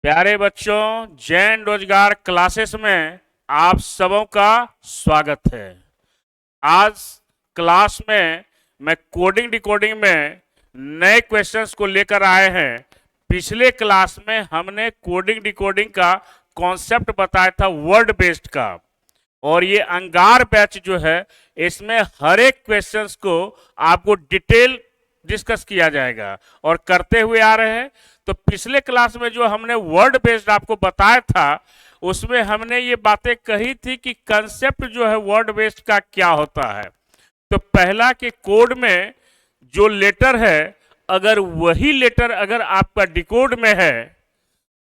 प्यारे बच्चों, जैन रोजगार क्लासेस में आप सबों का स्वागत है। आज क्लास में मैं कोडिंग डिकोडिंग में नए क्वेश्चंस को लेकर आए हैं। पिछले क्लास में हमने कोडिंग डिकोडिंग का कॉन्सेप्ट बताया था वर्ड बेस्ड का, और ये अंगार बैच जो है इसमें हर एक क्वेश्चंस को आपको डिटेल डिस्कस किया जाएगा और करते हुए आ रहे हैं। तो पिछले क्लास में जो हमने वर्ड बेस्ड आपको बताया था उसमें हमने ये बातें कही थी कि कंसेप्ट जो है वर्ड बेस्ड का क्या होता है। तो पहला कि कोड में जो लेटर है, अगर वही लेटर अगर आपका डिकोड में है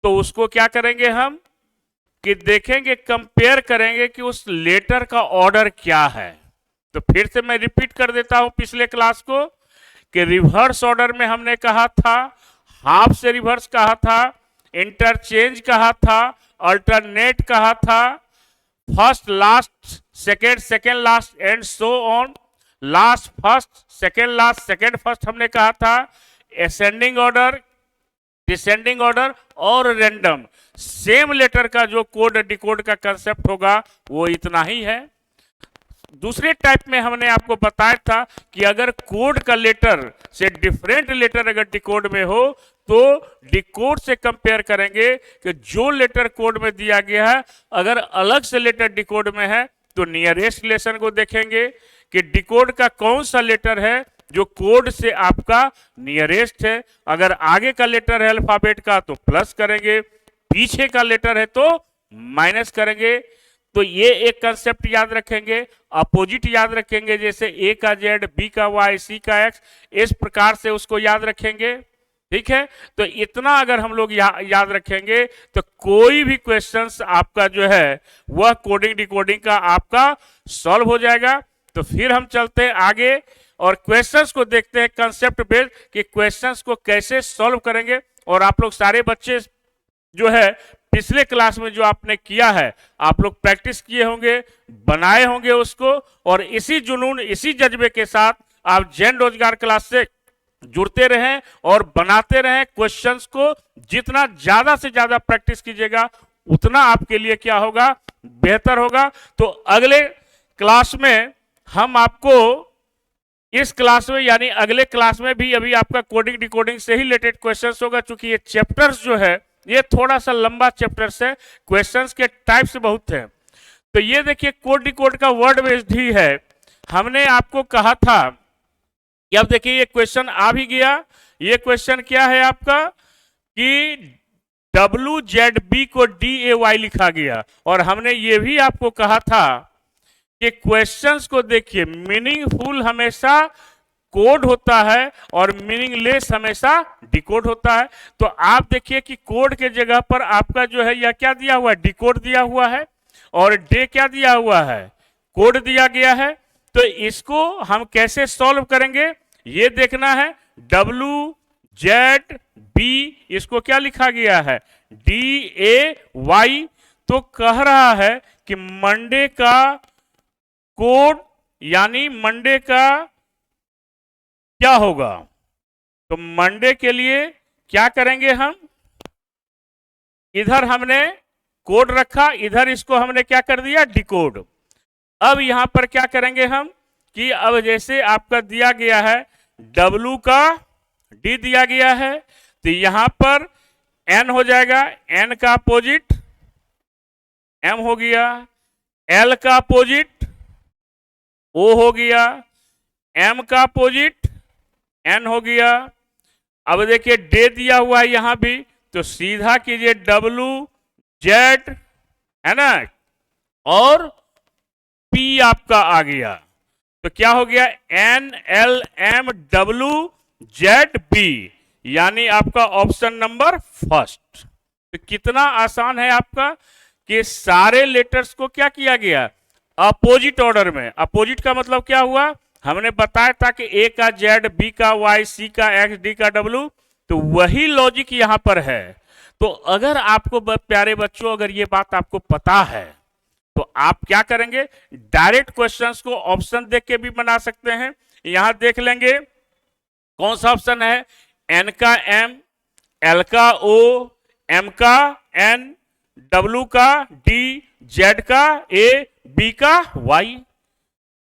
तो उसको क्या करेंगे हम कि देखेंगे, कंपेयर करेंगे कि उस लेटर का ऑर्डर क्या है। तो फिर से मैं रिपीट कर देता हूं पिछले क्लास को कि रिवर्स ऑर्डर में हमने कहा था, हाफ से रिवर्स कहा था, इंटरचेंज कहा था, अल्टरनेट कहा था, first last second, second last and so on, last first second last second first हमने कहा था, असेंडिंग ऑर्डर, डिसेंडिंग ऑर्डर और रैंडम। सेम लेटर का जो कोड डिकोड का कंसेप्ट होगा वो इतना ही है। दूसरे टाइप में हमने आपको बताया था कि अगर कोड का लेटर से डिफरेंट लेटर अगर डिकोड में हो तो डिकोड से कंपेयर करेंगे कि जो लेटर कोड में दिया गया है अगर अलग से लेटर डिकोड में है तो नियरेस्ट रिलेशन को देखेंगे कि डिकोड का कौन सा लेटर है जो कोड से आपका नियरेस्ट है। अगर आगे का लेटर है अल्फाबेट का तो प्लस करेंगे, पीछे का लेटर है तो माइनस करेंगे। तो ये एक कंसेप्ट याद रखेंगे। अपोजिट याद रखेंगे, जैसे ए का जेड, बी का वाई, सी का एक्स, इस प्रकार से उसको याद रखेंगे। ठीक है, तो इतना अगर हम लोग याद रखेंगे तो कोई भी क्वेश्चंस आपका जो है वह कोडिंग डिकोडिंग का आपका सॉल्व हो जाएगा। तो फिर हम चलते हैं आगे और क्वेश्चंस को देखते हैं कंसेप्ट बेस्ड कि क्वेश्चंस को कैसे सॉल्व करेंगे। और आप लोग सारे बच्चे जो है पिछले क्लास में जो आपने किया है आप लोग प्रैक्टिस किए होंगे, बनाए होंगे उसको, और इसी जुनून इसी जज्बे के साथ आप जैन रोजगार क्लास से जुड़ते रहें और बनाते रहें क्वेश्चंस को। जितना ज्यादा से ज्यादा प्रैक्टिस कीजिएगा उतना आपके लिए क्या होगा, बेहतर होगा। तो अगले क्लास में हम आपको इस क्लास में यानी अगले क्लास में भी अभी आपका कोडिंग डिकोडिंग से ही रिलेटेड क्वेश्चंस होगा, चूंकि ये चैप्टर्स जो है ये थोड़ा सा लंबा चैप्टर्स है, क्वेश्चंस के टाइप्स बहुत हैं। तो ये देखिए कोड डिकोड का वर्ड बेस्ड ही है। हमने आपको कहा था कि अब देखिए ये क्वेश्चन आ भी गया। ये क्वेश्चन क्या है आपका कि WZB को DAY लिखा गया, और हमने ये भी आपको कहा था कि क्वेश्चंस को देखिए, मीनिंगफुल हमेशा कोड होता है और मीनिंगलेस हमेशा डिकोड होता है। तो आप देखिए कि कोड के जगह पर आपका जो है यह क्या दिया हुआ है, डिकोड दिया हुआ है, और डे क्या दिया हुआ है, कोड दिया गया है। तो इसको हम कैसे सॉल्व करेंगे ये देखना है। WZB इसको क्या लिखा गया है, DAY। तो कह रहा है कि मंडे का कोड यानी मंडे का क्या होगा। तो मंडे के लिए क्या करेंगे हम, इधर हमने कोड रखा, इधर इसको हमने क्या कर दिया, डिकोड। अब यहां पर क्या करेंगे हम कि अब जैसे आपका दिया गया है W का D दिया गया है तो यहां पर N हो जाएगा, N का अपोजिट M हो गया, L का अपोजिट O हो गया, M का अपोजिट N हो गया। अब देखिए डे दिया हुआ है यहां भी, तो सीधा कीजिए WZ है ना, और P आपका आ गया। तो क्या हो गया, NLMWZB, यानी आपका ऑप्शन नंबर फर्स्ट। तो कितना आसान है आपका कि सारे लेटर्स को क्या किया गया, अपोजिट ऑर्डर में। अपोजिट का मतलब क्या हुआ, हमने बताया था कि ए का जेड, बी का वाई, सी का एक्स, डी का डब्ल्यू। तो वही लॉजिक यहां पर है। तो अगर आपको प्यारे बच्चों अगर ये बात आपको पता है तो आप क्या करेंगे, डायरेक्ट क्वेश्चंस को ऑप्शन देख के भी बना सकते हैं। यहां देख लेंगे कौन सा ऑप्शन है, एन का एम, एल का ओ, M का N, W का D, Z का A, B का Y।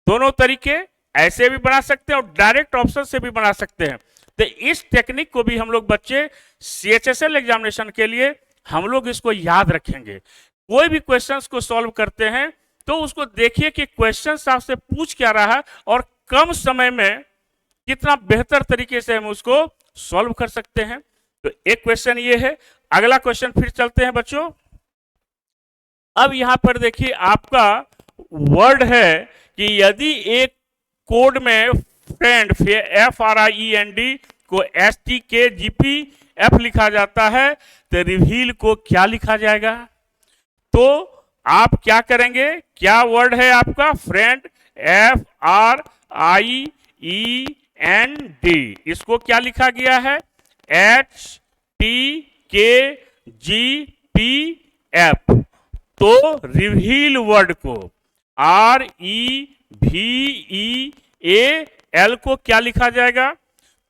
दोनों तरीके ऐसे भी बना सकते हैं और डायरेक्ट ऑप्शन से भी बना सकते हैं। तो इस टेक्निक को भी हम लोग बच्चे CHSL एग्जामिनेशन के लिए हम लोग इसको याद रखेंगे। कोई भी क्वेश्चंस को सॉल्व करते हैं तो उसको देखिए कि क्वेश्चंस आपसे पूछ क्या रहा है और कम समय में कितना बेहतर तरीके से हम उसको सॉल्व कर सकते हैं। तो एक क्वेश्चन ये है। अगला क्वेश्चन फिर चलते हैं बच्चों। अब यहां पर देखिए आपका वर्ड है कि यदि एक कोड में फ्रेंड FRIEND को STKGPF लिखा जाता है तो रिवील को क्या लिखा जाएगा? तो आप क्या करेंगे? क्या वर्ड है आपका? फ्रेंड FRIEND, इसको क्या लिखा गया है? STKGPF। तो रिवील वर्ड को REVEAL को क्या लिखा जाएगा?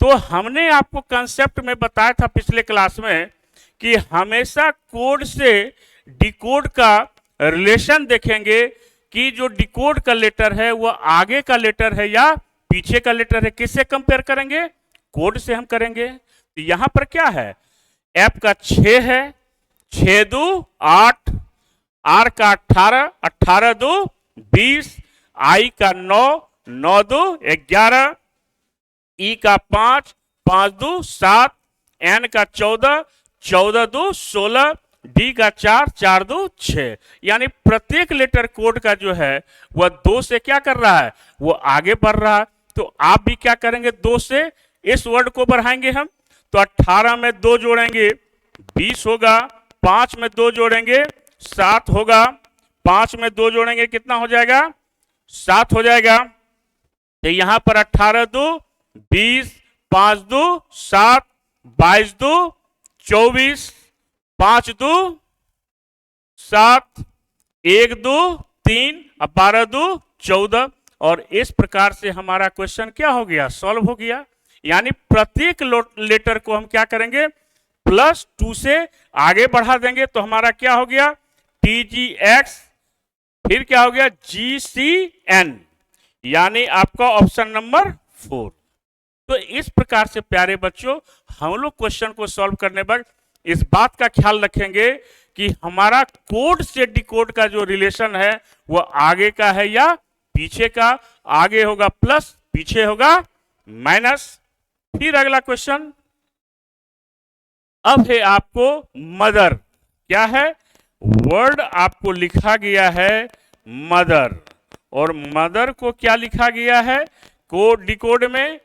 तो हमने आपको कंसेप्ट में बताया था पिछले क्लास में कि हमेशा कोड से डिकोड का रिलेशन देखेंगे कि जो डिकोड का लेटर है वो आगे का लेटर है या पीछे का लेटर है। किससे कंपेयर करेंगे? कोड से हम करेंगे। तो यहां पर क्या है? F का 6 है, 6 2 8, R का 18, 18 2 20, I का 9, 9 2 11, E का 5, 5 2 7, N का 14, 14 2 16, D का 4, 4 2 6। यानी प्रत्येक लेटर कोड का जो है वह 2 से क्या कर रहा है? वो आगे बढ़ रहा है। तो आप भी क्या करेंगे? 2 से इस वर्ड को बढ़ाएंगे हम। तो 18 में 2 जोड़ेंगे 20 होगा, 5 में 2 जोड़ेंगे 7 होगा, 5 में 2 जोड़ेंगे कितना हो जाएगा? 7 हो जाएगा। तो यहां पर 18 2 20, 5 2 7, 22 2 24, 5 2 7, 1 2 3, 12 2 14। और इस प्रकार से हमारा क्वेश्चन क्या हो गया? सॉल्व हो गया। यानी प्रत्येक लेटर को हम क्या करेंगे? +2 से आगे बढ़ा देंगे। तो हमारा क्या हो गया? TGX, फिर क्या हो गया? GCN, यानी आपका ऑप्शन नंबर 4। तो इस प्रकार से प्यारे बच्चों हम लोग क्वेश्चन को सॉल्व करने वक्त इस बात का ख्याल रखेंगे कि हमारा कोड से डिकोड का जो रिलेशन है वो आगे का है या पीछे का। आगे होगा प्लस, पीछे होगा माइनस। फिर अगला क्वेश्चन अब है आपको मदर। क्या है? वर्ड आपको लिखा गया है मदर, और मदर को क्या लिखा गया है कोड डिकोड में?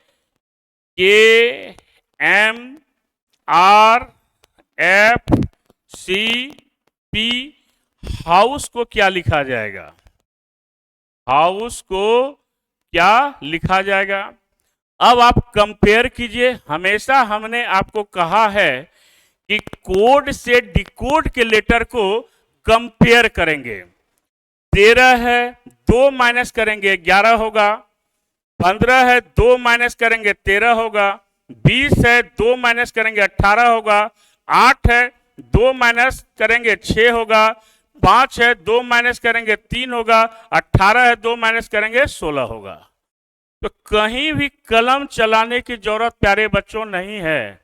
KMRFCP। हाउस को क्या लिखा जाएगा? हाउस को क्या लिखा जाएगा? अब आप कंपेयर कीजिए। हमेशा हमने आपको कहा है कि कोड से डिकोड के लेटर को कंपेयर करेंगे। 13 है, 2 माइनस करेंगे 11 होगा। 15 है, 2 माइनस करेंगे 13 होगा। 20 है, 2 माइनस करेंगे 18 होगा। 8 है, 2 माइनस करेंगे 6 होगा। 5 है, 2 माइनस करेंगे 3 होगा। 18 है, 2 माइनस करेंगे 16 होगा। तो कहीं भी कलम चलाने की जरूरत प्यारे बच्चों नहीं है।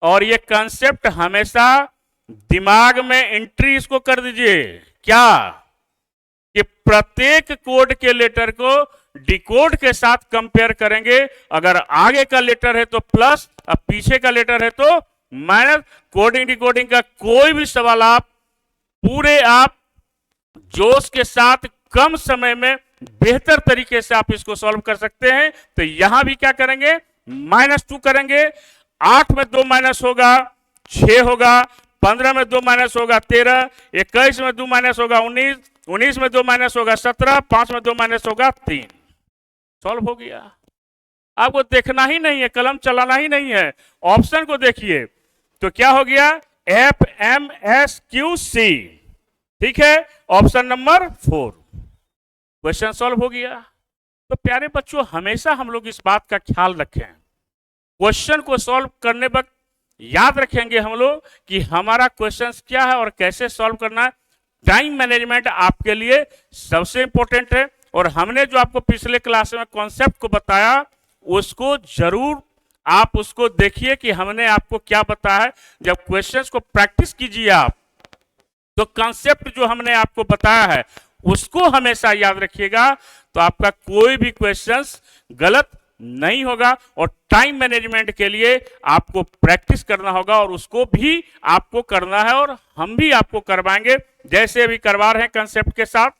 और ये कंसेप्ट हमेशा दिमाग में एंट्री इसको कर दीजिए। क्या? कि प्रत्येक कोड के लेटर को डिकोड के साथ कंपेयर करेंगे। अगर आगे का लेटर है तो प्लस, अब पीछे का लेटर है तो माइनस। कोडिंग डिकोडिंग का कोई भी सवाल आप जोश के साथ कम समय में बेहतर तरीके से आप इसको सॉल्व कर सकते हैं। तो यहां भी क्या करेंगे? -2 करेंगे। 8 में 2 माइनस होगा 6 होगा। 15 में 2 माइनस होगा 13। 21 में 2 माइनस होगा 19। 19 में 2 माइनस होगा 17। 5 में 2 माइनस होगा 3। सॉल्व हो गया। आपको देखना ही नहीं है, कलम चलाना ही नहीं है, ऑप्शन को देखिए। तो क्या हो गया? FMSQC। ठीक है, ऑप्शन नंबर 4। क्वेश्चन सॉल्व हो गया। तो प्यारे बच्चों हमेशा हम लोग इस बात का ख्याल रखें, क्वेश्चन को सॉल्व करने वक्त याद रखेंगे हम लोग कि हमारा क्वेश्चंस क्या है और कैसे सॉल्व करना है। टाइम मैनेजमेंट आपके लिए सबसे इंपॉर्टेंट है, और हमने जो आपको पिछले क्लास में कॉन्सेप्ट को बताया उसको जरूर आप उसको देखिए कि हमने आपको क्या बताया है। जब क्वेश्चंस को प्रैक्टिस कीजिए आप, तो कॉन्सेप्ट जो हमने आपको बताया है उसको हमेशा याद रखिएगा, तो आपका कोई भी क्वेश्चंस गलत नहीं होगा। और टाइम मैनेजमेंट के लिए आपको प्रैक्टिस करना होगा, और उसको भी आपको करना है, और हम भी आपको करवाएंगे जैसे अभी करवा रहे हैं कंसेप्ट के साथ।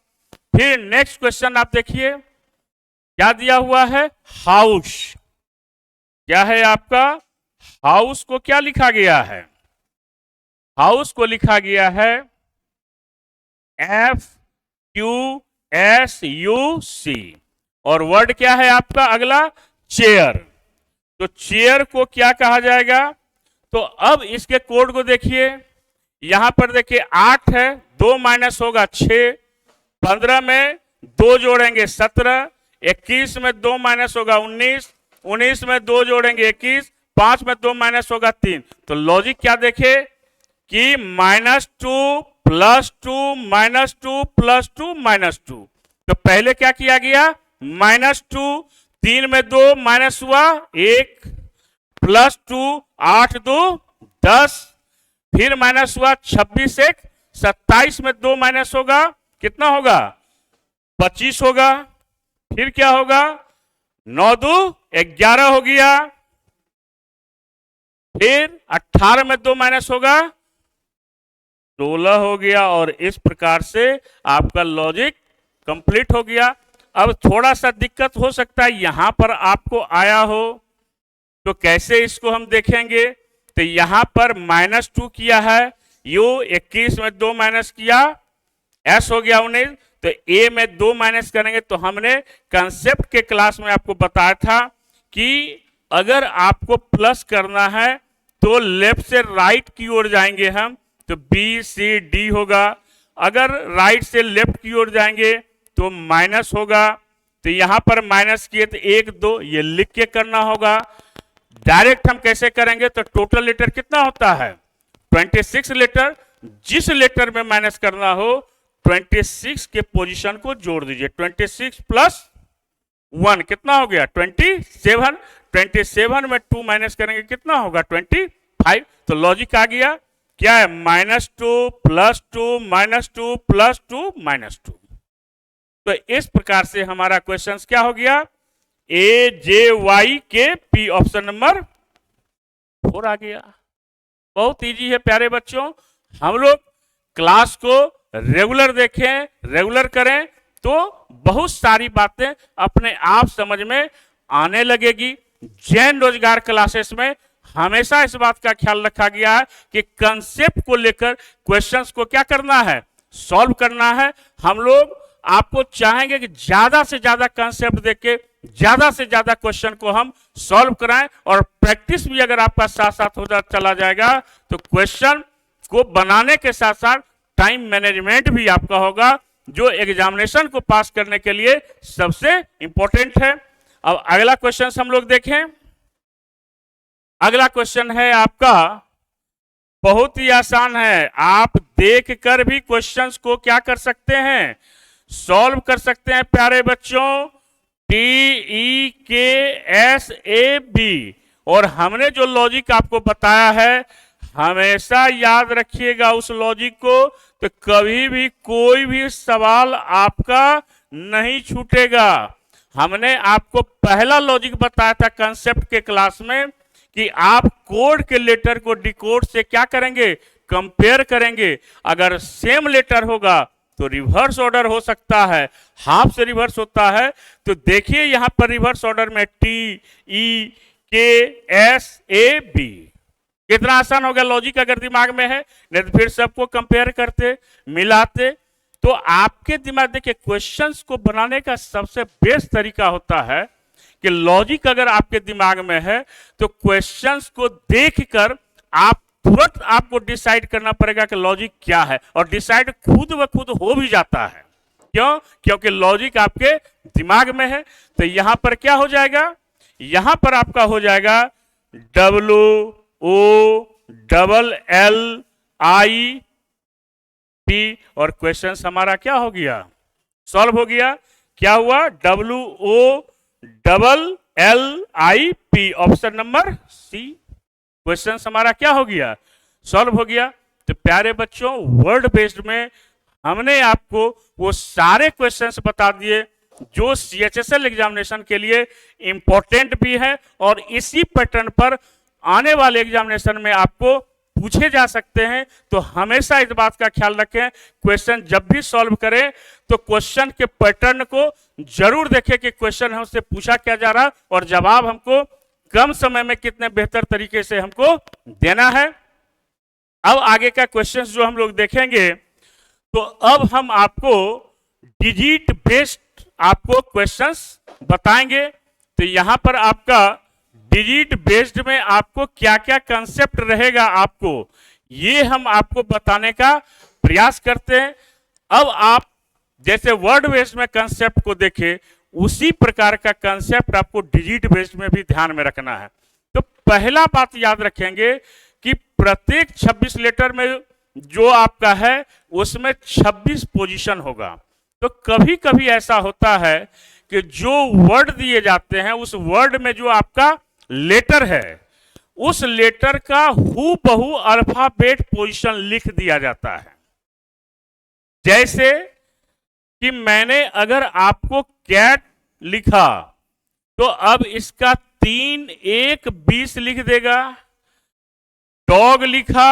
फिर नेक्स्ट क्वेश्चन आप देखिए क्या दिया हुआ है, हाउस। क्या है आपका, हाउस को क्या लिखा गया है, हाउस को लिखा गया है FQSUC, और वर्ड क्या है आपका अगला, चेयर। तो चेयर को क्या कहा जाएगा, तो अब इसके कोड को देखिए, यहां पर देखिए 8 है, 2 माइनस होगा 6, 15 में 2 जोड़ेंगे 17, 21 में 2 माइनस होगा 19, 19 में 2 जोड़ेंगे 21, 5 में 2 माइनस होगा 3। तो लॉजिक क्या देखे कि -2 +2 -2 +2 -2। तो पहले क्या किया गया, -2, 3 में 2 माइनस हुआ 1, +2 8 2 10, फिर माइनस हुआ 26 1 27 में 2 माइनस होगा कितना होगा 25 होगा, फिर क्या होगा 9 2 11 हो गया, फिर 18 में 2 माइनस होगा 16 हो गया, और इस प्रकार से आपका लॉजिक कंप्लीट हो गया। अब थोड़ा सा दिक्कत हो सकता है यहां पर आपको आया हो, तो कैसे इसको हम देखेंगे, तो यहां पर -2 किया है, यू 21 में 2 माइनस किया, एस हो गया 19, तो ए में 2 माइनस करेंगे। तो हमने कंसेप्ट के क्लास में आपको बताया था कि अगर आपको प्लस करना है तो लेफ्ट से राइट की ओर जाएंगे हम, तो बी सी डी होगा, अगर राइट से लेफ्ट की ओर जाएंगे तो माइनस होगा। तो यहां पर माइनस किए तो 1 2 ये लिख के करना होगा। डायरेक्ट हम कैसे करेंगे, तो टोटल लेटर कितना होता है 26 लेटर, जिस लेटर में माइनस करना हो 26 के पोजीशन को जोड़ दीजिए, 26 + 1 कितना हो गया 27, 27 में 2 माइनस करेंगे कितना होगा 25। तो लॉजिक आ गया क्या है, -2 +2 -2 +2 -2। तो इस प्रकार से हमारा क्वेश्चन क्या हो गया, AJYK ऑप्शन नंबर 4 आ गया। बहुत इजी है प्यारे बच्चों, हम लोग क्लास को रेगुलर देखें, रेगुलर करें तो बहुत सारी बातें अपने आप समझ में आने लगेगी। जैन रोजगार क्लासेस में हमेशा इस बात का ख्याल रखा गया है कि कंसेप्ट को लेकर क्वेश्चंस को क्या करना है, सॉल्व करना है। हम लोग आपको चाहेंगे कि ज्यादा से ज्यादा कंसेप्ट देके ज्यादा से ज्यादा क्वेश्चन को हम सॉल्व कराएं, और प्रैक्टिस भी अगर आपका साथ साथ होता चला जाएगा तो क्वेश्चन को बनाने के साथ साथ टाइम मैनेजमेंट भी आपका होगा, जो एग्जामिनेशन को पास करने के लिए सबसे इंपॉर्टेंट है। अब अगला क्वेश्चन हम लोग देखें। अगला क्वेश्चन है आपका बहुत ही आसान है, आप देख कर भी क्वेश्चंस को क्या कर सकते हैं, सॉल्व कर सकते हैं प्यारे बच्चों। TEKSAB, और हमने जो लॉजिक आपको बताया है हमेशा याद रखिएगा उस लॉजिक को, तो कभी भी कोई भी सवाल आपका नहीं छूटेगा। हमने आपको पहला लॉजिक बताया था कंसेप्ट के क्लास में कि आप कोड के लेटर को डिकोड से क्या करेंगे, कंपेयर करेंगे। अगर सेम लेटर होगा तो रिवर्स ऑर्डर हो सकता है, हाफ से रिवर्स होता है। तो देखिए यहां पर रिवर्स ऑर्डर में TEKSAB, कितना आसान हो गया लॉजिक अगर दिमाग में है, नहीं तो फिर सबको कंपेयर करते मिलाते। तो आपके दिमाग, देखिए क्वेश्चंस को बनाने का सबसे बेस्ट तरीका होता है कि लॉजिक अगर आपके दिमाग में है तो क्वेश्चंस को देखकर आप तुरंत आपको डिसाइड करना पड़ेगा कि लॉजिक क्या है, और डिसाइड खुद ब खुद हो भी जाता है। क्यों, क्योंकि लॉजिक आपके दिमाग में है। तो यहां पर क्या हो जाएगा, यहां पर आपका हो जाएगा O double L I P, और क्वेश्चन हमारा क्या हो गया, सॉल्व हो गया। क्या हुआ, W O double L I P, option number C. Question हमारा क्या हो गया, सॉल्व हो गया। तो प्यारे बच्चों, वर्ड बेस्ड में हमने आपको वो सारे क्वेश्चंस बता दिए जो सीएचएसएल एग्जामिनेशन के लिए इंपॉर्टेंट भी है और इसी पैटर्न पर आने वाले एग्जामिनेशन में आपको पूछे जा सकते हैं। तो हमेशा इस बात का ख्याल रखें, क्वेश्चन जब भी सॉल्व करें तो क्वेश्चन के पैटर्न को जरूर देखें कि क्वेश्चन हमसे पूछा क्या जा रहा और जवाब हमको कम समय में कितने बेहतर तरीके से हमको देना है। अब आगे का क्वेश्चन जो हम लोग देखेंगे, तो अब हम आपको डिजिट बेस्ड आपको क्वेश्चंस बताएंगे। तो यहां पर आपका डिजिट बेस्ड में आपको क्या क्या कंसेप्ट रहेगा, आपको ये हम आपको बताने का प्रयास करते हैं। अब आप जैसे वर्ड बेस्ड में कंसेप्ट को देखें, उसी प्रकार का कंसेप्ट आपको डिजिट बेस्ड में भी ध्यान में रखना है। तो पहला बात याद रखेंगे कि प्रत्येक 26 लेटर में जो आपका है उसमें 26 पोजीशन होगा। तो कभी कभी ऐसा होता है कि जो वर्ड दिए जाते हैं उस वर्ड में जो आपका लेटर है उस लेटर का हूबहू अल्फाबेट पोजीशन लिख दिया जाता है। जैसे कि मैंने अगर आपको कैट लिखा तो अब इसका 3 1 20 लिख देगा। डॉग लिखा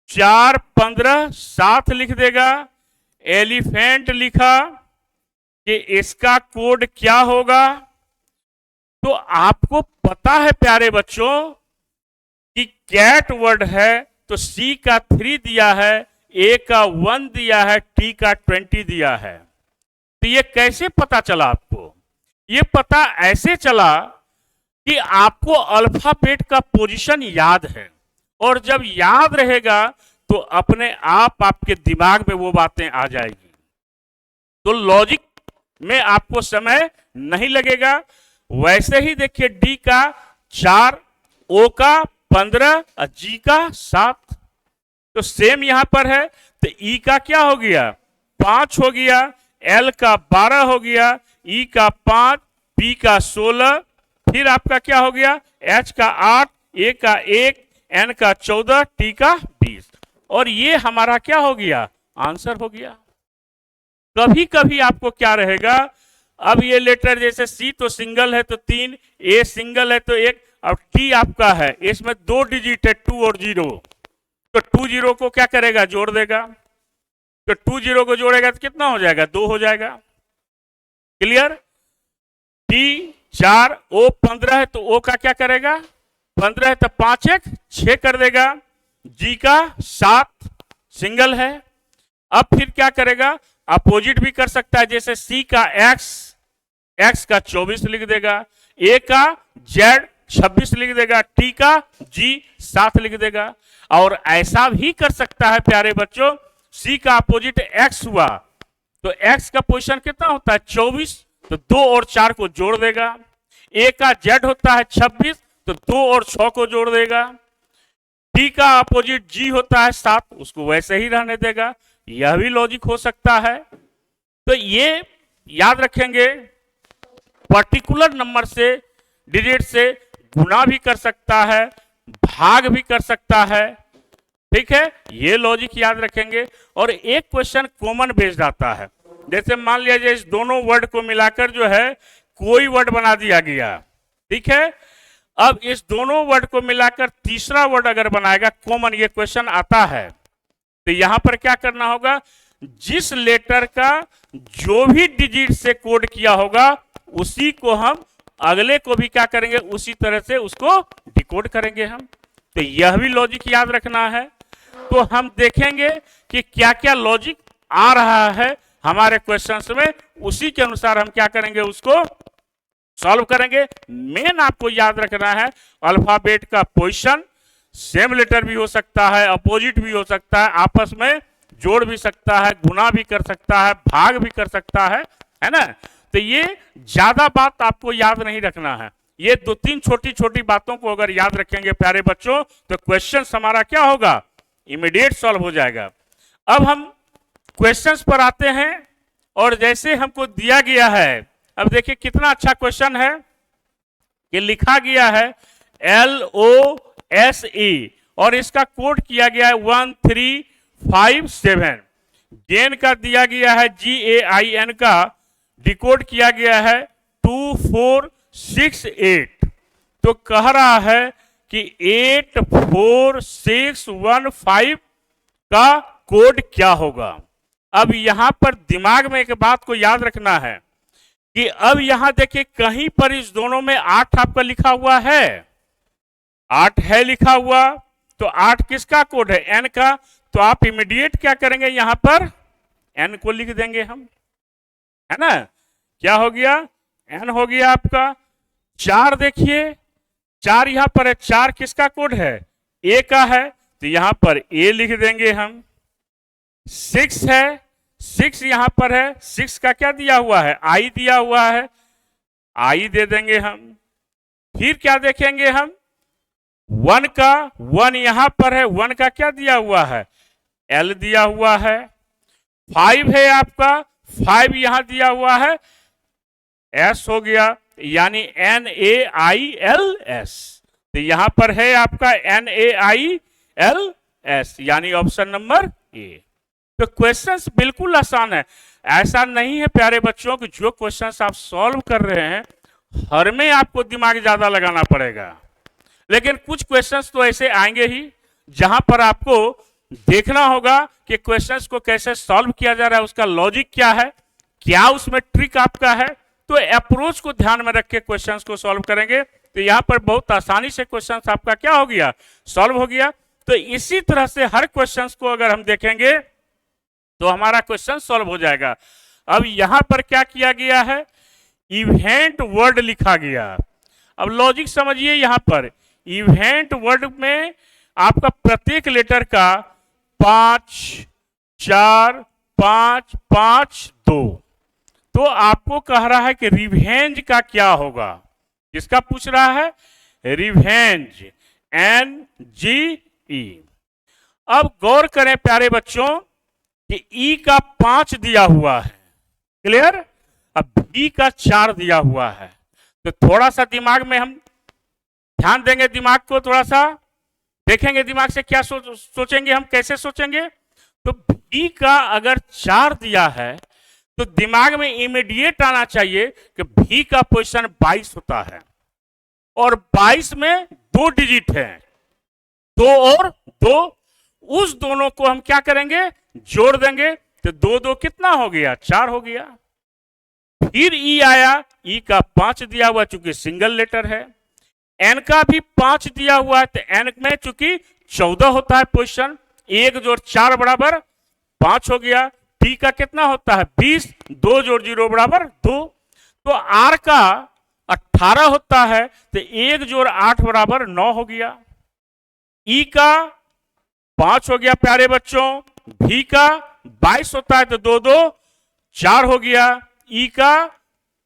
4 15 7 लिख देगा। एलिफेंट लिखा कि इसका कोड क्या होगा। तो आपको पता है प्यारे बच्चों कि कैट वर्ड है तो सी का 3 दिया है, ए का 1 दिया है, टी का 20 दिया है। तो ये कैसे पता चला आपको, ये पता ऐसे चला कि आपको अल्फाबेट का पोजीशन याद है और जब याद रहेगा तो अपने आप आपके दिमाग में वो बातें आ जाएगी। तो लॉजिक में आपको समय नहीं लगेगा। वैसे ही देखिए डी का 4, ओ का 15 और जी का 7, तो सेम यहां पर है। तो ई का क्या हो गया, 5 हो गया, एल का 12 हो गया, ई का 5, पी का 16, फिर आपका क्या हो गया, एच का 8, ए का 1, एन का 14, टी का 20, और ये हमारा क्या हो गया, आंसर हो गया। कभी कभी आपको क्या रहेगा, अब ये लेटर जैसे सी तो सिंगल है तो 3, ए सिंगल है तो 1, और टी आपका है इसमें 2 डिजिट है 2 और 0, तो 2 0 को क्या करेगा, जोड़ देगा। तो 2 0 को जोड़ेगा तो कितना हो जाएगा, 2 हो जाएगा। क्लियर। टी 4, ओ 15 है तो ओ का क्या करेगा, 15 है तो 5 1 6 कर देगा। जी का 7 सिंगल है। अब फिर क्या करेगा, अपोजिट भी कर सकता है, जैसे सी का एक्स का 24 लिख देगा, ए का जेड 26 लिख देगा, टी का जी 7 लिख देगा। और ऐसा भी कर सकता है प्यारे बच्चों, सी का अपोजिट एक्स हुआ तो एक्स का पोजीशन कितना होता है, 24, तो 2 और 4 को जोड़ देगा। ए का जेड होता है 26, तो 2 और 6 को जोड़ देगा। टी का अपोजिट जी होता है 7, उसको वैसे ही रहने देगा। यह भी लॉजिक हो सकता है। तो ये याद रखेंगे, पर्टिकुलर नंबर से डिजिट से गुना भी कर सकता है, भाग भी कर सकता है। ठीक है, ये लॉजिक याद रखेंगे। और एक क्वेश्चन कॉमन बेस्ड आता है, जैसे मान लिया जाए इस दोनों वर्ड को मिलाकर जो है कोई वर्ड बना दिया गया। ठीक है, अब इस दोनों वर्ड को मिलाकर तीसरा वर्ड अगर बनाएगा कॉमन, ये क्वेश्चन आता है। तो यहां पर क्या करना होगा, जिस लेटर का जो भी डिजिट से कोड किया होगा उसी को हम अगले को भी क्या करेंगे, उसी तरह से उसको डिकोड करेंगे हम। तो यह भी लॉजिक याद रखना है। तो हम देखेंगे कि क्या क्या लॉजिक आ रहा है हमारे क्वेश्चंस में, उसी के अनुसार हम क्या करेंगे, उसको सॉल्व करेंगे। मेन आपको याद रखना है, अल्फाबेट का पोजीशन सेम लेटर भी हो सकता है, अपोजिट भी हो सकता है, आपस में जोड़ भी सकता है, गुना भी कर सकता है, भाग भी कर सकता है ना। तो ये ज्यादा बात आपको याद नहीं रखना है, ये दो तीन छोटी छोटी बातों को अगर याद रखेंगे प्यारे बच्चों तो क्वेश्चन हमारा क्या होगा, इमीडिएट सॉल्व हो जाएगा। अब हम क्वेश्चंस पर आते हैं और जैसे हमको दिया गया है, अब देखिए कितना अच्छा क्वेश्चन है कि लिखा गया है LOSE और इसका कोड किया गया है 1357। गेन का दिया गया है GAIN का डिकोड किया गया है 2468। तो कह रहा है कि 84615 का कोड क्या होगा। अब यहां पर दिमाग में एक बात को याद रखना है कि अब यहां देखिए कहीं पर इस दोनों में 8 आपका लिखा हुआ है, 8 है लिखा हुआ, तो 8 किसका कोड है, N का। तो आप इमीडिएट क्या करेंगे, यहां पर N को लिख देंगे हम, है ना। क्या हो गया, N हो गया आपका। 4 देखिए, 4 यहां पर है, 4 किसका कोड है, A का है, तो यहां पर A लिख देंगे हम। 6 है, 6 यहां पर है, 6 का क्या दिया हुआ है, I दिया हुआ है, I दे देंगे हम। फिर क्या देखेंगे हम, 1 का, 1 यहां पर है, 1 का क्या दिया हुआ है, L दिया हुआ है। 5 है आपका, 5 यहां दिया हुआ है, S हो गया, यानी NAILS। तो यहां पर है आपका NAILS, यानी ऑप्शन नंबर A। तो क्वेश्चंस बिल्कुल आसान है। ऐसा नहीं है प्यारे बच्चों कि जो क्वेश्चंस आप सॉल्व कर रहे हैं हर में आपको दिमाग ज्यादा लगाना पड़ेगा, लेकिन कुछ क्वेश्चंस तो ऐसे आएंगे ही जहां पर आपको देखना होगा कि क्वेश्चंस को कैसे सॉल्व किया जा रहा है, उसका लॉजिक क्या है, क्या उसमें ट्रिक आपका है। तो अप्रोच को ध्यान में रख के क्वेश्चंस को सॉल्व करेंगे तो यहां पर बहुत आसानी से क्वेश्चंस आपका क्या हो गया, सॉल्व हो गया। तो इसी तरह से हर क्वेश्चंस को अगर हम देखेंगे तो हमारा क्वेश्चन सॉल्व हो जाएगा। अब यहां पर क्या किया गया है, इवेंट वर्ड लिखा गया। अब लॉजिक समझिए, यहां पर इवेंट वर्ड में आपका प्रत्येक लेटर का 5 4 5 5 2। तो आपको कह रहा है कि रिवेंज का क्या होगा, किसका पूछ रहा है, रिवेंज, NGE। अब गौर करें प्यारे बच्चों कि E का 5 दिया हुआ है, क्लियर। अब B का 4 दिया हुआ है, तो थोड़ा सा दिमाग में हम ध्यान देंगे, दिमाग को थोड़ा सा देखेंगे, दिमाग से क्या सोचेंगे हम, कैसे सोचेंगे। तो B का अगर 4 दिया है तो दिमाग में इमीडिएट आना चाहिए कि B का पोजीशन 22 होता है और 22 में 2 डिजिट है, 2 और 2, उस दोनों को हम क्या करेंगे, जोड़ देंगे, तो 2 2 कितना हो गया, 4 हो गया। फिर E आया, E का 5 दिया हुआ चूंकि सिंगल लेटर है, N का भी 5 दिया हुआ है, तो N में चूंकि 14 होता है पोजीशन, 1 जोड़ 4 बराबर 5 हो गया। T का कितना होता है 20, 2 जोड़ 0 बराबर 2। तो R का 18 होता है, तो 1 जोड़ 8 बराबर 9 हो गया। E का 5 हो गया प्यारे बच्चों, V का 22 होता है, तो 2 2 4 हो गया। E का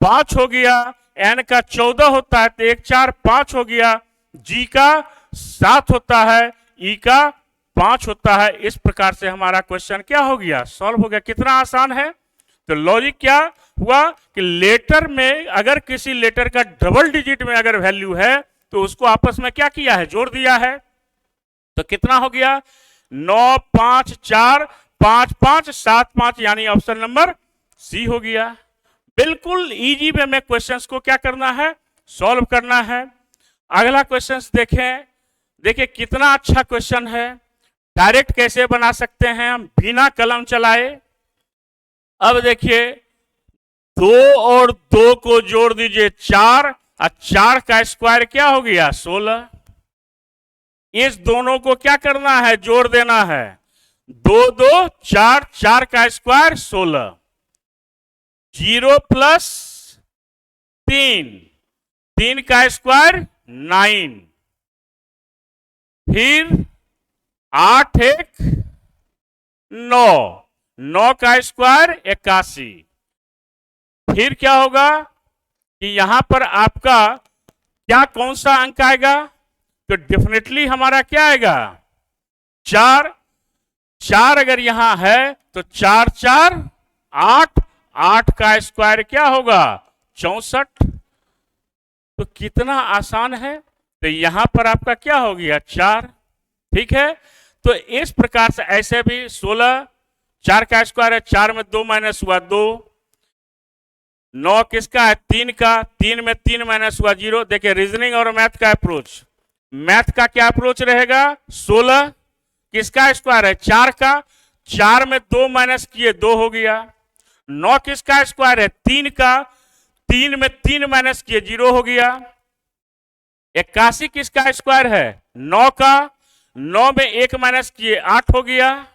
5 हो गया, N का 14 होता है, तो 1 4 5 हो गया। G का 7 होता है, E का 5 होता है। इस प्रकार से हमारा क्वेश्चन क्या हो गया, सॉल्व हो गया। कितना आसान है। तो लॉजिक क्या हुआ कि लेटर में अगर किसी लेटर का डबल डिजिट में अगर वैल्यू है तो उसको आपस में क्या किया है, जोड़ दिया है। तो कितना हो गया, 9 5 4 5 5 7 5, यानी ऑप्शन नंबर C हो गया। बिल्कुल इजी वे में क्वेश्चंस को क्या करना है, सॉल्व करना है। अगला क्वेश्चंस देखें, देखिए कितना अच्छा क्वेश्चन है। डायरेक्ट कैसे बना सकते हैं हम बिना कलम चलाए। अब देखिए 2 और 2 को जोड़ दीजिए 4, और 4 का स्क्वायर क्या हो गया 16। इस दोनों को क्या करना है, जोड़ देना है, 2 2 4, 4 का स्क्वायर 16, 0 प्लस 3, 3 का स्क्वायर 9, फिर 8 1 9, 9 का स्क्वायर 81। फिर क्या होगा कि यहां पर आपका क्या कौन सा अंक आएगा? तो डेफिनेटली हमारा क्या आएगा? 4। 4 अगर यहां है तो 4 4 8, 8 का स्क्वायर क्या होगा? 64। तो कितना आसान है। तो यहां पर आपका क्या हो गया? 4। ठीक है, तो इस प्रकार से ऐसे भी 16, 4 का स्क्वायर है, 4 में 2 माइनस हुआ 2, 9 किसका है? 3 का, 3 में 3 माइनस हुआ 0। देखिए रीजनिंग और मैथ का अप्रोच, मैथ का क्या अप्रोच रहेगा? 16 किसका स्क्वायर है? 4 का, 4 में 2 माइनस किए 2 हो गया। 9 किसका स्क्वायर है? 3 का, 3 में 3 माइनस किए 0 हो गया। 81 किसका स्क्वायर है? 9 का, 9 में 1 माइनस किए 8 हो गया।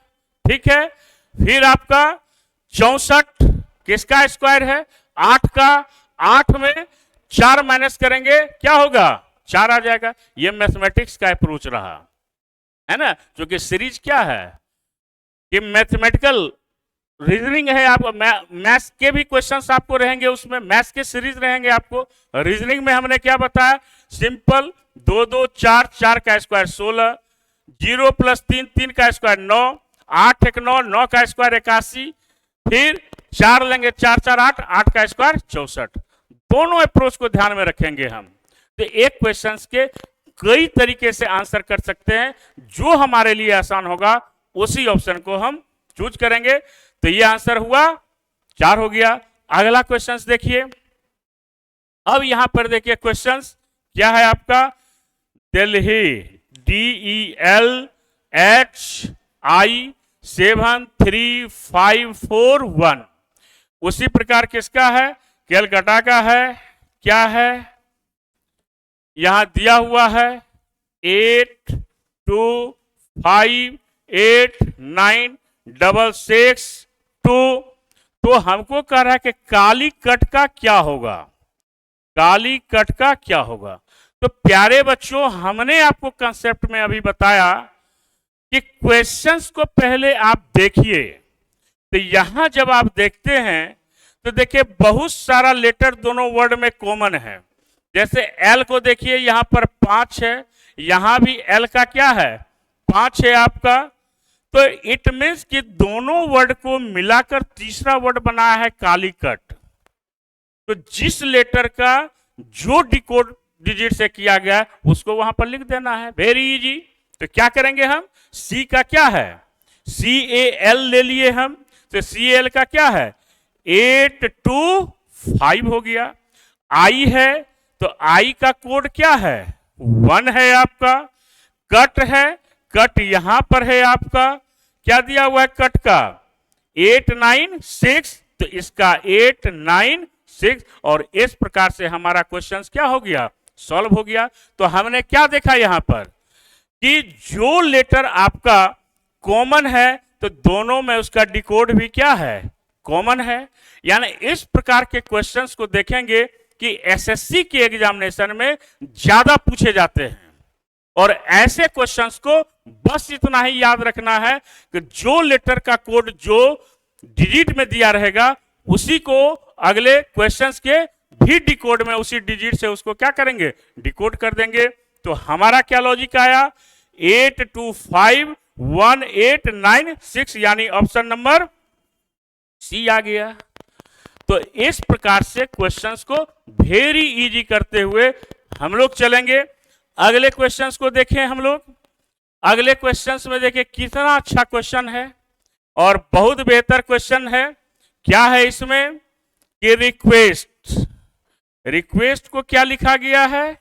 ठीक है, फिर आपका 64 किसका स्क्वायर है? 8 का, 8 में 4 माइनस करेंगे क्या होगा? 4 आ जाएगा। ये मैथमेटिक्स का अप्रोच रहा है ना, जो कि सीरीज क्या है कि मैथमेटिकल रीजनिंग है। आप मैथ्स के भी क्वेश्चंस आपको रहेंगे, उसमें मैथ्स के सीरीज रहेंगे आपको। रीजनिंग में हमने क्या बताया? सिंपल 2 2 4, 4 का स्क्वायर 16, 0 प्लस 3, 3 का स्क्वायर 9, 8 1 9, 9 का स्क्वायर 81, फिर 4 लेंगे 4 4 8, 8 का स्क्वायर 64। दोनों अप्रोच को ध्यान में रखेंगे हम। तो एक क्वेश्चन के कई तरीके से आंसर कर सकते हैं, जो हमारे लिए आसान होगा उसी ऑप्शन को हम चूज करेंगे। तो ये आंसर हुआ 4 हो गया। अगला क्वेश्चन देखिए। अब यहां पर देखिए क्वेश्चन क्या है आपका? दिल्ली DELHI 73541। उसी प्रकार किसका है? कलकत्ता का है। क्या है? यहां दिया हुआ है 82589662। तो हमको कह रहा है कि काली कट का क्या होगा? काली कट का क्या होगा? तो प्यारे बच्चों, हमने आपको कंसेप्ट में अभी बताया कि क्वेश्चंस को पहले आप देखिए। तो यहां जब आप देखते हैं तो देखिए बहुत सारा लेटर दोनों वर्ड में कॉमन है। जैसे एल को देखिए, यहां पर 5 है, यहां भी एल का क्या है? 5 है आपका। तो इट मीन्स कि दोनों वर्ड को मिलाकर तीसरा वर्ड बनाया है काली कट। तो जिस लेटर का जो डिकोड डिजिट से किया गया उसको वहां पर लिख देना है। Very easy. तो क्या करेंगे हम? सी का क्या है? CAL ले लिए हम। तो CAL का क्या है? 825 हो गया। आई है तो आई का कोड क्या है? 1 है आपका। कट है, कट यहां पर है आपका। क्या दिया हुआ है कट का? 896। तो इसका 896 और इस प्रकार से हमारा क्वेश्चन क्या हो गया? सॉल्व हो गया। तो हमने क्या देखा यहां पर कि जो लेटर आपका कॉमन है तो दोनों में उसका डिकोड भी क्या है? कॉमन है। यानी इस प्रकार के क्वेश्चंस को देखेंगे कि एसएससी के एग्जामिनेशन में ज्यादा पूछे जाते हैं। और ऐसे क्वेश्चंस को बस इतना ही याद रखना है कि जो लेटर का कोड जो डिजिट में दिया रहेगा उसी को अगले क्वेश्चंस के भी डिकोड में उसी डिजिट से उसको क्या करेंगे? डिकोड कर देंगे। तो हमारा क्या लॉजिक आया? 825186 यानी ऑप्शन नंबर सी आ गया। तो इस प्रकार से क्वेश्चंस को वेरी इजी करते हुए हम लोग चलेंगे। अगले क्वेश्चंस को देखें हम लोग। अगले क्वेश्चंस में देखिए कितना अच्छा क्वेश्चन है और बहुत बेहतर क्वेश्चन है। क्या है इसमें कि रिक्वेस्ट को क्या लिखा गया है?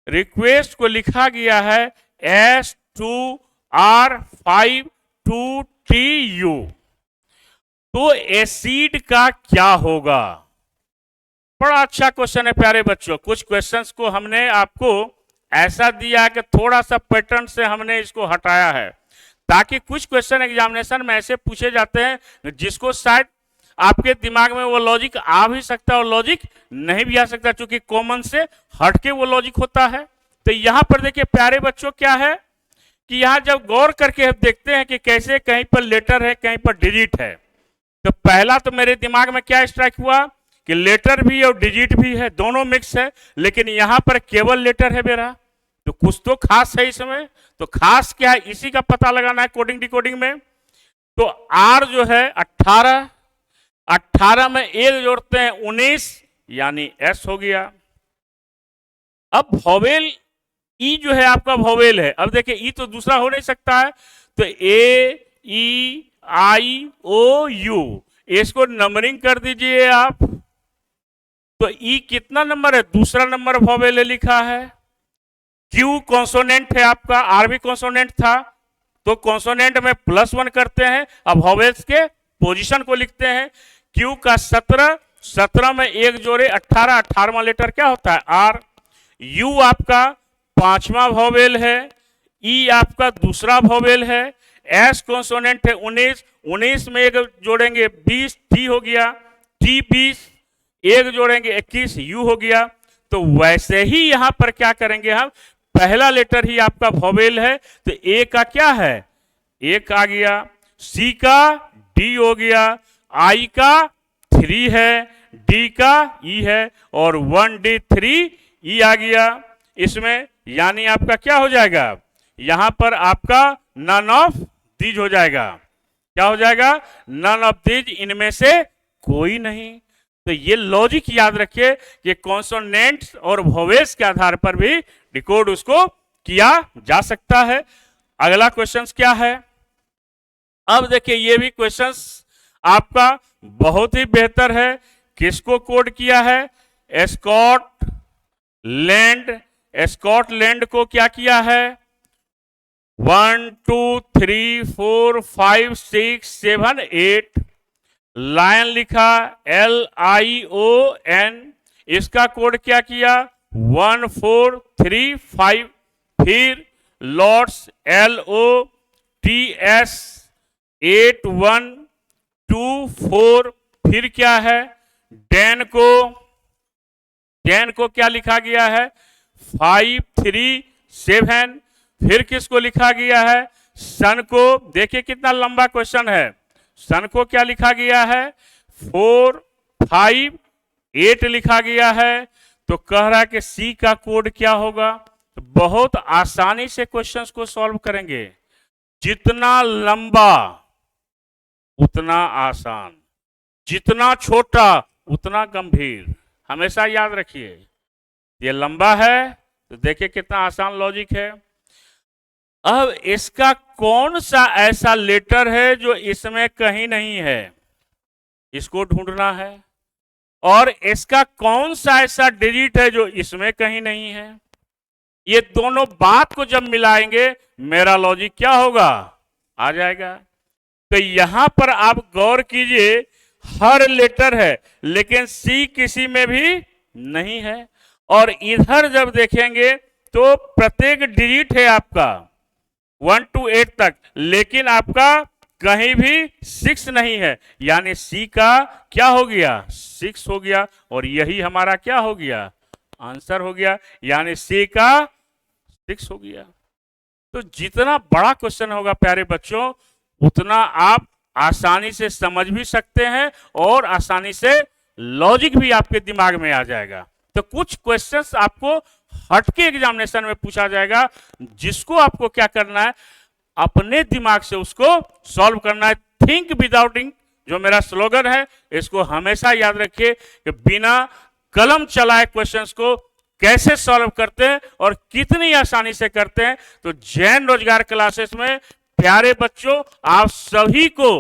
रिक्वेस्ट को लिखा गया है S2R52TU। तो एसिड का क्या होगा? बड़ा अच्छा क्वेश्चन है प्यारे बच्चों। कुछ क्वेश्चंस को हमने आपको ऐसा दिया कि थोड़ा सा पैटर्न से हमने इसको हटाया है, ताकि कुछ क्वेश्चन एग्जामिनेशन में ऐसे पूछे जाते हैं जिसको शायद आपके दिमाग में वो लॉजिक आ भी सकता है और लॉजिक नहीं भी आ सकता, क्योंकि कॉमन से हटके वो लॉजिक होता है। तो यहां पर देखिए प्यारे बच्चों क्या है कि यहां जब गौर करके देखते हैं कि कैसे कहीं पर लेटर है कहीं पर डिजिट है, तो पहला तो मेरे दिमाग में क्या स्ट्राइक हुआ कि लेटर भी और डिजिट भी है, दोनों मिक्स है, लेकिन यहां पर केवल लेटर है मेरा, तो कुछ तो खास है इसमें। तो खास क्या है, इसी का पता लगाना है कोडिंग डिकोडिंग में। तो आर जो है 18, 18 में एक जोड़ते हैं 19, यानी एस हो गया। अब वोवेल ई जो है आपका वोवेल है। अब देखिए ई तो दूसरा हो नहीं सकता है, तो ए ई आई ओ यू, इसको नंबरिंग कर दीजिए आप। तो ई कितना नंबर है, दूसरा नंबर वोवेल लिखा है। क्यू कॉन्सोनेंट है आपका, आर भी कॉन्सोनेंट था, तो कॉन्सोनेंट में +1 करते हैं। अब वोवेल्स के पोजीशन को लिखते हैं। क्यू का 17, 17 में एक जोड़े 18, 18वां लेटर क्या होता है, आर। यू आपका 5वां वोवेल है। ई आपका दूसरा वोवेल है। एस कॉन्सोनेंट है 19, 19 में एक जोड़ेंगे 20, टी हो गया। टी 20, एक जोड़ेंगे 21, यू हो गया। तो वैसे ही यहां पर क्या करेंगे हम, पहला लेटर ही आपका वोवेल है, तो ए का क्या है, एक आ गया। सी का डी हो गया। आई का 3 है। डी का ई है, और 1D3 ई आ गया इसमें। यानी आपका क्या हो जाएगा, यहां पर आपका नन ऑफ दीज हो जाएगा। क्या हो जाएगा, नन ऑफ दीज, इनमें से कोई नहीं। तो ये लॉजिक याद रखिए कि कॉन्सोनेंट्स और वोवेल्स के आधार पर भी डिकोड उसको किया जा सकता है। अगला क्वेश्चन क्या है, अब देखिए ये भी क्वेश्चंस आपका बहुत ही बेहतर है। किसको कोड किया है, स्कॉटलैंड। स्कॉटलैंड को क्या किया है, 1 2 3 4 5 6 7 8, लायन लिखा LION। इसका कोड क्या किया, 1 4 3 5, फिर लॉर्ड्स LOTS 8 1 2 4, फिर क्या है, डैन को क्या लिखा गया है, 5 3 7, फिर किसको लिखा गया है, सन को। देखिए कितना लंबा क्वेश्चन है। सन को क्या लिखा गया है, 4 5 8 लिखा गया है। तो कह रहा है कि सी का कोड क्या होगा। तो बहुत आसानी से क्वेश्चंस को सॉल्व करेंगे। जितना लंबा उतना आसान, जितना छोटा उतना गंभीर, हमेशा याद रखिए। ये लंबा है तो देखिए कितना आसान लॉजिक है। अब इसका कौन सा ऐसा लेटर है जो इसमें कहीं नहीं है, इसको ढूंढना है। और इसका कौन सा ऐसा डिजिट है जो इसमें कहीं नहीं है। ये दोनों बात को जब मिलाएंगे मेरा लॉजिक क्या होगा, आ जाएगा। तो यहां पर आप गौर कीजिए, हर लेटर है लेकिन सी किसी में भी नहीं है। और इधर जब देखेंगे तो प्रत्येक डिजिट है आपका 1 to 8 तक, लेकिन आपका कहीं भी 6 नहीं है। यानी सी का क्या हो गया, 6 हो गया। और यही हमारा क्या हो गया, आंसर हो गया। यानी सी का 6 हो गया। तो जितना बड़ा क्वेश्चन होगा प्यारे बच्चों, उतना आप आसानी से समझ भी सकते हैं और आसानी से लॉजिक भी आपके दिमाग में आ जाएगा। तो कुछ क्वेश्चंस आपको हटके एग्जामिनेशन में पूछा जाएगा, जिसको आपको क्या करना है, अपने दिमाग से उसको सॉल्व करना है। थिंक विदाउट इंक जो मेरा स्लोगन है, इसको हमेशा याद रखिए कि बिना कलम चलाए क्वेश्चंस को कैसे सॉल्व करते हैं और कितनी आसानी से करते हैं। तो जैन रोजगार क्लासेस में प्यारे बच्चों, आप सभी को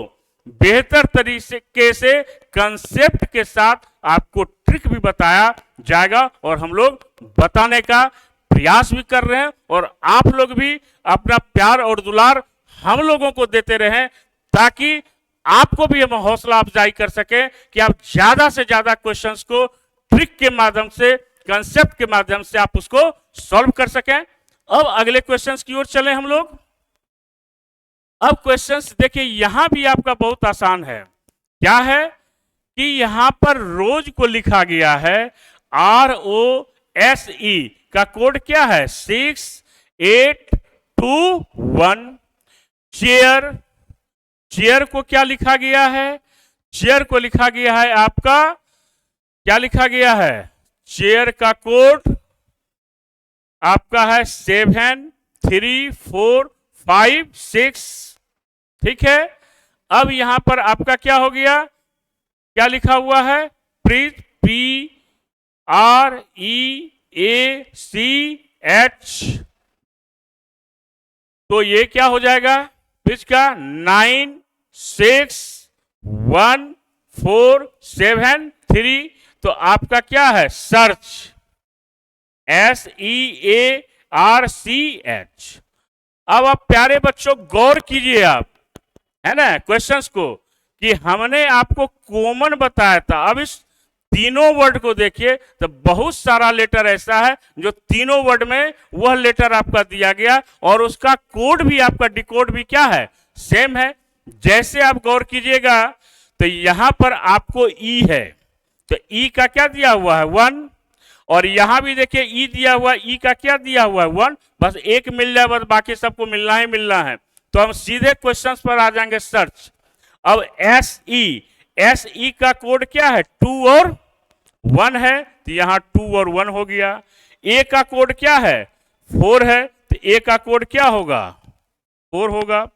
बेहतर तरीके से कंसेप्ट के साथ आपको ट्रिक भी बताया जाएगा और हम लोग बताने का प्रयास भी कर रहे हैं। और आप लोग भी अपना प्यार और दुलार हम लोगों को देते रहें, ताकि आपको भी हम हौसला अफजाई कर सके कि आप ज्यादा से ज्यादा क्वेश्चंस को ट्रिक के माध्यम से, कंसेप्ट के माध्यम से आप उसको सॉल्व कर सकें। अब अगले क्वेश्चंस की ओर चलें हम लोग। अब क्वेश्चंस देखिए, यहां भी आपका बहुत आसान है। क्या है कि यहां पर रोज को लिखा गया है ROSE का कोड क्या है, 6 8 2 1। चेयर को क्या लिखा गया है, चेयर को लिखा गया है आपका क्या लिखा गया है? चेयर का कोड आपका है 7, 3, 4, 5, 6। ठीक है, अब यहां पर आपका क्या हो गया? क्या लिखा हुआ है? Preach, PREACH। तो ये क्या हो जाएगा? प्रीच का 9, 6, 1, 4, 7, 3। तो आपका क्या है? Search, SEARCH। अब आप प्यारे बच्चों गौर कीजिए आप, है ना, क्वेश्चंस को, कि हमने आपको कॉमन बताया था। अब इस तीनों वर्ड को देखिए तो बहुत सारा लेटर ऐसा है जो तीनों वर्ड में वह लेटर आपका दिया गया और उसका कोड भी, आपका डिकोड भी क्या है? सेम है। जैसे आप गौर कीजिएगा तो यहां पर आपको ई है, तो ई का क्या दिया हुआ है? 1। और यहां भी देखिए ई दिया हुआ, ई का क्या दिया हुआ है? 1। बस एक मिल जाए, बस बाकी सबको मिलना ही मिलना है। तो हम सीधे क्वेश्चंस पर आ जाएंगे, सर्च। अब एस ई का कोड क्या है? 2 और 1 है, तो यहां 2 और 1 हो गया। ए का कोड क्या है? 4 है, तो ए का कोड क्या होगा? 4 होगा।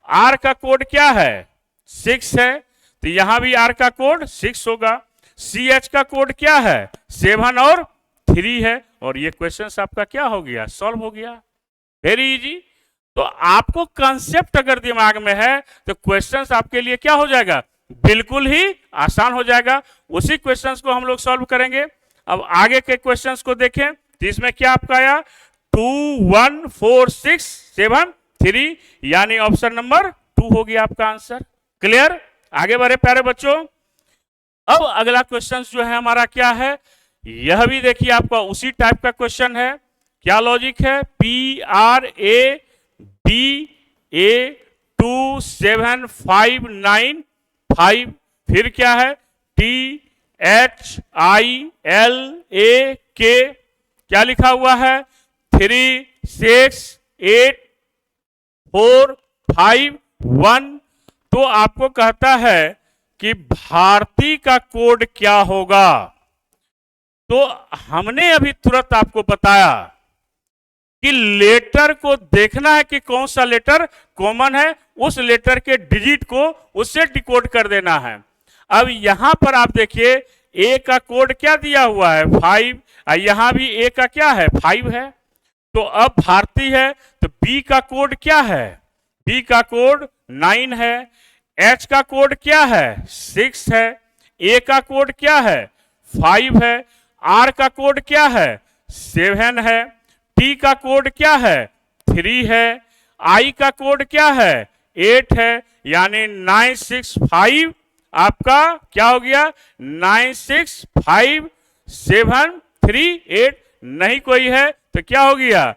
आर का कोड क्या है? 6 है, तो यहां भी आर का कोड 6 होगा। सी एच का कोड क्या है? 7 और 3 है। और ये क्वेश्चन आपका क्या हो गया? सॉल्व हो गया। Very easy. तो आपको कंसेप्ट अगर दिमाग में है तो क्वेश्चंस आपके लिए क्या हो जाएगा? बिल्कुल ही आसान हो जाएगा। उसी क्वेश्चंस को हम लोग सॉल्व करेंगे। अब आगे के क्वेश्चंस को देखें तो इसमें क्या आपका आया? 2, 1, 4, 6, 7, 3, यानी ऑप्शन नंबर 2 हो गया आपका आंसर। क्लियर? आगे बढ़े प्यारे बच्चों। अब अगला क्वेश्चन जो है हमारा क्या है? यह भी देखिए आपका उसी टाइप का क्वेश्चन है। क्या लॉजिक है? PRABA2759 फिर क्या है? THILAK, क्या लिखा हुआ है? 3, 6, 8, 4, 5, 1। तो आपको कहता है कि भारती का कोड क्या होगा? तो हमने अभी तुरंत आपको बताया कि लेटर को देखना है कि कौन सा लेटर कॉमन है, उस लेटर के डिजिट को उससे डिकोड कर देना है। अब यहां पर आप देखिए ए का कोड क्या दिया हुआ है? 5। यहां भी ए का क्या है? 5 है। तो अब भारती है, तो बी का कोड क्या है? बी का कोड 9 है। एच का कोड क्या है? 6 है। ए का कोड क्या है? 5 है। आर का कोड क्या है? 7 है। टी का कोड क्या है? 3 है। आई का कोड क्या है? 8 है। यानी 965 आपका क्या हो गया? 965,738। नहीं कोई है तो क्या हो गया?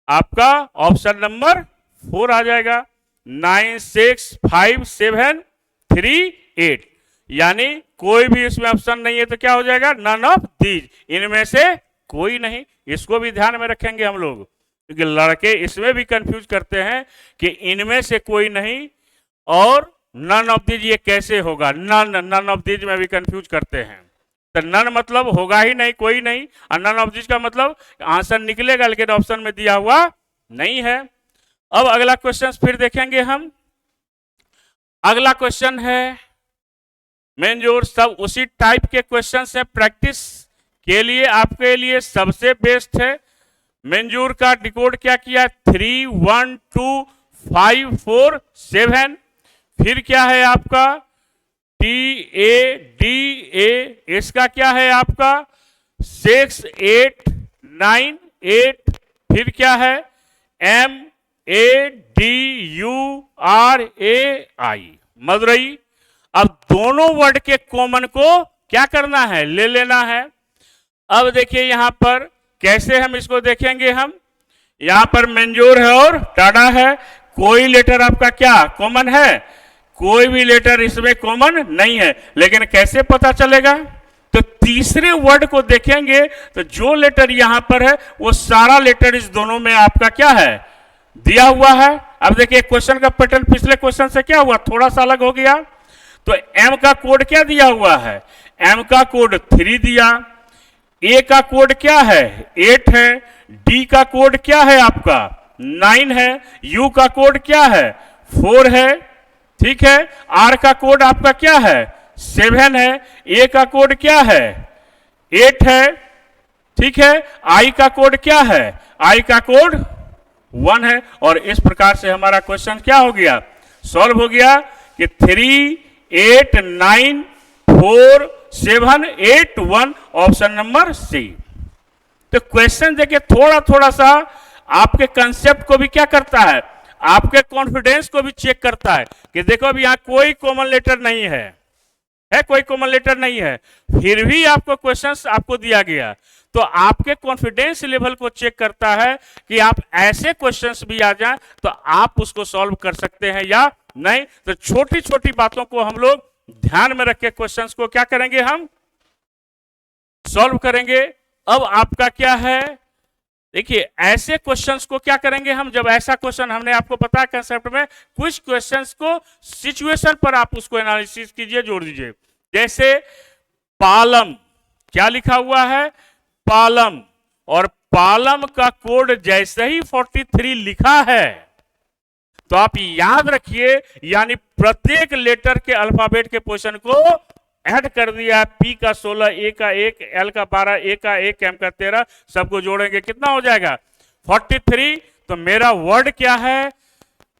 आपका ऑप्शन नंबर 4 आ जाएगा। 965,738, यानी कोई भी इसमें ऑप्शन नहीं है तो क्या हो जाएगा? नन ऑफ दीज, इनमें से कोई नहीं। इसको भी ध्यान में रखेंगे हम लोग, क्योंकि लड़के इसमें भी कंफ्यूज करते हैं कि इनमें से कोई नहीं और नन ऑफ दीज ये कैसे होगा? नन ऑफ दीज में भी कंफ्यूज करते हैं। तो नन मतलब होगा ही नहीं, कोई नहीं, और नन ऑफ दीज का मतलब आंसर निकलेगा लेकिन ऑप्शन में दिया हुआ नहीं है। अब अगला क्वेश्चन फिर देखेंगे हम। अगला क्वेश्चन है मेंजोर, सब उसी टाइप के क्वेश्चन है, प्रैक्टिस के लिए आपके लिए सबसे बेस्ट है। मेंजूर का डिकोड क्या किया? 3, 1, 2, 5, 4, 7। फिर क्या है आपका? TADA, इसका क्या है आपका? 6, 8, 9, 8। फिर क्या है? MADURAI, मदुरई। अब दोनों वर्ड के कॉमन को क्या करना है? ले लेना है। अब देखिए यहां पर कैसे हम इसको देखेंगे। हम यहां पर मंजूर है और टाटा है। कोई लेटर आपका क्या कॉमन है? कोई भी लेटर इसमें कॉमन नहीं है। लेकिन कैसे पता चलेगा? तो तीसरे वर्ड को देखेंगे तो जो लेटर यहां पर है वो सारा लेटर इस दोनों में आपका क्या है? दिया हुआ है। अब देखिए क्वेश्चन का पैटर्न पिछले क्वेश्चन से क्या हुआ? थोड़ा सा अलग हो गया। तो m का कोड क्या दिया हुआ है? m का कोड 3 दिया, a का कोड क्या है? 8 है, d का कोड क्या है आपका? 9 है, u का कोड क्या है? 4 है, ठीक है। r का कोड आपका क्या है? 7 है, a का कोड क्या है? 8 है, ठीक है। i का कोड क्या है? i का कोड 1 है। और इस प्रकार से हमारा क्वेश्चन क्या हो गया? सॉल्व हो गया कि 3, 8, 9, 4, 7, 8, 1, ऑप्शन नंबर सी। तो क्वेश्चन देखिए थोड़ा थोड़ा सा आपके कंसेप्ट को भी क्या करता है, आपके कॉन्फिडेंस को भी चेक करता है कि देखो अब यहां कोई कॉमन लेटर नहीं है, कोई कॉमन लेटर नहीं है, फिर भी आपको क्वेश्चंस आपको दिया गया। तो आपके कॉन्फिडेंस लेवल को चेक करता है कि आप ऐसे क्वेश्चंस भी आ जाएं तो आप उसको सॉल्व कर सकते हैं या नहीं। तो छोटी छोटी बातों को हम लोग ध्यान में रख के क्वेश्चंस को क्या करेंगे, हम सॉल्व करेंगे। अब आपका क्या है, देखिए ऐसे क्वेश्चंस को क्या करेंगे हम, जब ऐसा क्वेश्चन हमने आपको बताया कंसेप्ट में, कुछ क्वेश्चंस को सिचुएशन पर आप उसको एनालिसिस कीजिए, जोड़ दीजिए। जैसे पालम, क्या लिखा हुआ है? पालम, और पालम का कोड जैसे ही 43 लिखा है तो आप याद रखिए, यानी प्रत्येक लेटर के अल्फाबेट के पोजीशन को ऐड कर दिया। पी का 16, ए का 1, एल का 12, ए का 1, एम का 13, सबको जोड़ेंगे कितना हो जाएगा? 43। तो मेरा वर्ड क्या है?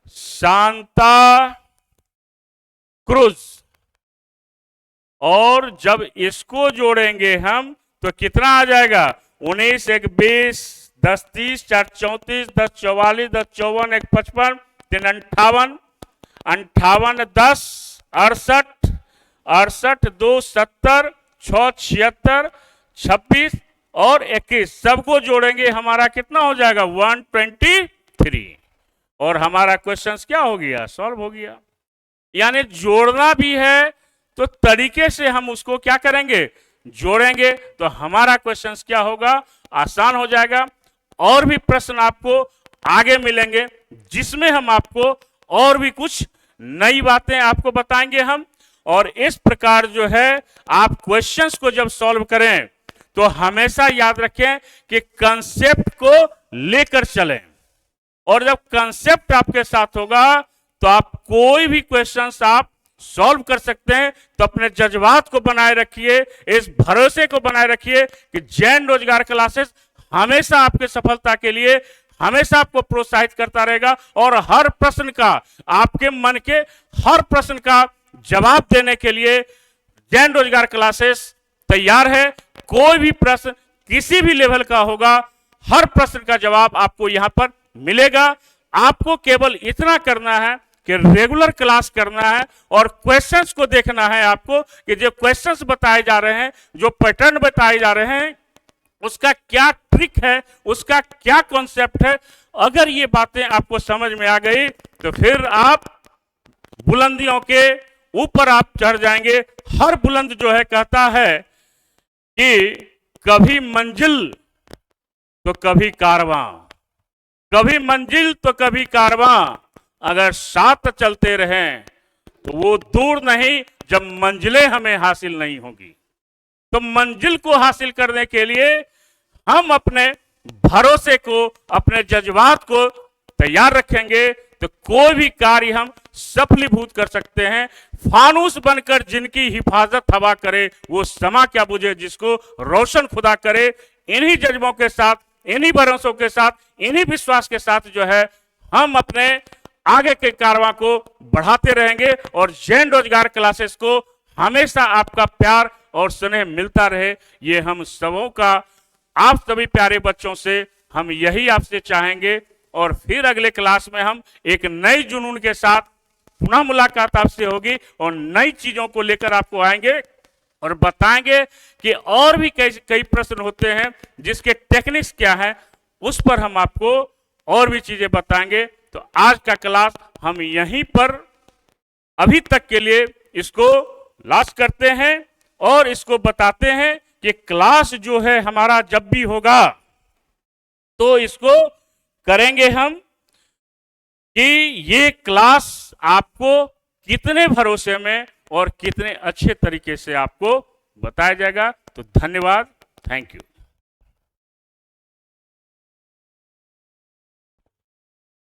Santa cruise. और जब इसको जोड़ेंगे हम तो कितना आ जाएगा? 19, 1, 20, 10, 30, 4, 34, 10, 44, 10, 54, 1, 55, 3, 58, 58, 10, 68, 68, 2, 70, 6, 76, 26 और 21, सबको जोड़ेंगे हमारा कितना हो जाएगा? 123। और हमारा क्वेश्चन क्या हो गया? सॉल्व हो गया। यानी जोड़ना भी है तो तरीके से हम उसको क्या करेंगे? जोड़ेंगे, तो हमारा क्वेश्चन क्या होगा? आसान हो जाएगा। और भी प्रश्न आपको आगे मिलेंगे जिसमें हम आपको और भी कुछ नई बातें आपको बताएंगे हम। और इस प्रकार जो है आप क्वेश्चंस को जब सॉल्व करें तो हमेशा याद रखें कि कंसेप्ट को लेकर चलें, और जब कंसेप्ट आपके साथ होगा तो आप कोई भी क्वेश्चंस आप सॉल्व कर सकते हैं। तो अपने जज्बात को बनाए रखिए, इस भरोसे को बनाए रखिए कि जैन रोजगार क्लासेस हमेशा आपके सफलता के लिए हमेशा आपको प्रोत्साहित करता रहेगा, और हर प्रश्न का, आपके मन के हर प्रश्न का जवाब देने के लिए जैन रोजगार क्लासेस तैयार है। कोई भी प्रश्न किसी भी लेवल का होगा, हर प्रश्न का जवाब आपको यहां पर मिलेगा। आपको केवल इतना करना है कि रेगुलर क्लास करना है और क्वेश्चंस को देखना है आपको कि जो क्वेश्चंस बताए जा रहे हैं, जो पैटर्न बताए जा रहे हैं, उसका क्या ट्रिक है, उसका क्या कॉन्सेप्ट है। अगर ये बातें आपको समझ में आ गई तो फिर आप बुलंदियों के ऊपर आप चढ़ जाएंगे। हर बुलंद जो है कहता है कि कभी मंजिल तो कभी कारवां, कभी मंजिल तो कभी कारवां, अगर साथ चलते रहें तो वो दूर नहीं जब मंजिलें हमें हासिल नहीं होगी। तो मंजिल को हासिल करने के लिए हम अपने भरोसे को, अपने जज्बात को तैयार रखेंगे तो कोई भी कार्य हम सफलीभूत कर सकते हैं। फानूस बनकर जिनकी हिफाजत हवा करे, वो समा क्या बुझे जिसको रोशन खुदा करे। इन्हीं जज्बों के साथ, इन्हीं भरोसों के साथ, इन्हीं विश्वास के साथ जो है हम अपने आगे के कारवां को बढ़ाते रहेंगे, और जैन रोजगार क्लासेस को हमेशा आपका प्यार और स्नेह मिलता रहे। ये हम सबों का, आप सभी प्यारे बच्चों से हम यही आपसे चाहेंगे। और फिर अगले क्लास में हम एक नई जुनून के साथ पुनः मुलाकात आपसे होगी और नई चीजों को लेकर आपको आएंगे और बताएंगे कि और भी कई प्रश्न होते हैं जिसके टेक्निक्स क्या है, उस पर हम आपको और भी चीजें बताएंगे। तो आज का क्लास हम यहीं पर अभी तक के लिए इसको लास्ट करते हैं और इसको बताते हैं कि क्लास जो है हमारा जब भी होगा तो इसको करेंगे हम कि ये क्लास आपको कितने भरोसे में और कितने अच्छे तरीके से आपको बताया जाएगा। तो धन्यवाद, थैंक यू।